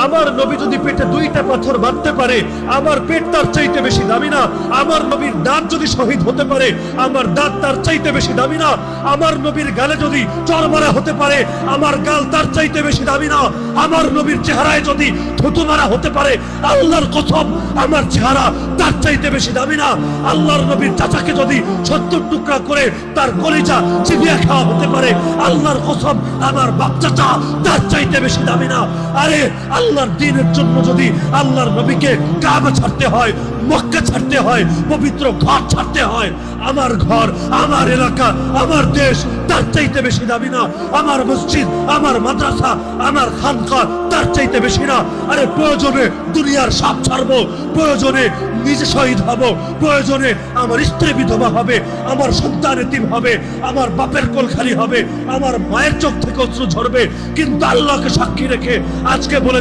আমার নবী যদি পেটে দুইটা পাথর বাঁধতে পারে, আমার পেট তার চাইতে বেশি দামি না? আমার নবীর দাঁত যদি শহীদ হতে পারে, আমার দাঁত তার চাইতে বেশি দামি না? আমার নবীর গালে যদি চড় মারা হতে পারে, আমার গাল তার চাইতে বেশি দামি না? আমার নবীর চেহারায় যদি থুতু মারা হতে পারে, আল্লাহর কসম আমার চেহারা তার চাইতে বেশি দামি না? আল্লাহর নবীর চাচাকে যদি 70 টুকরা করে তার কলিজা চিবিয়ে খাওয়া হতে পারে, আল্লাহর কসম আমার বাপ চাচা তার চাইতে বেশি দামি না? আরে আল্লাহর দ্বীনের জন্য যদি আল্লাহর নবীকে কাবা ছাড়তে হয়, মক্কা ছাড়তে হয়, পবিত্র ঘর ছাড়তে হয়, আমার ঘর, আমার এলাকা, আমার দেশ তার চাইতে বেশি দামি না? আমার মসজিদ, আমার মাদ্রাসা, আমার খানকা তার চাইতে বেশি না? আরে প্রয়োজনে দুনিয়ার সব ছাড়বো, প্রয়োজনে নিজে শহীদ হব, প্রয়োজনে আমার স্ত্রী বিধবা হবে, আমার সন্তান এতিম হবে, আমার বাপের কোল খালি হবে, আমার মায়ের চোখ থেকে অশ্রু ঝরবে, কিন্তু আল্লাহকে সাক্ষী রেখে আজকে বলে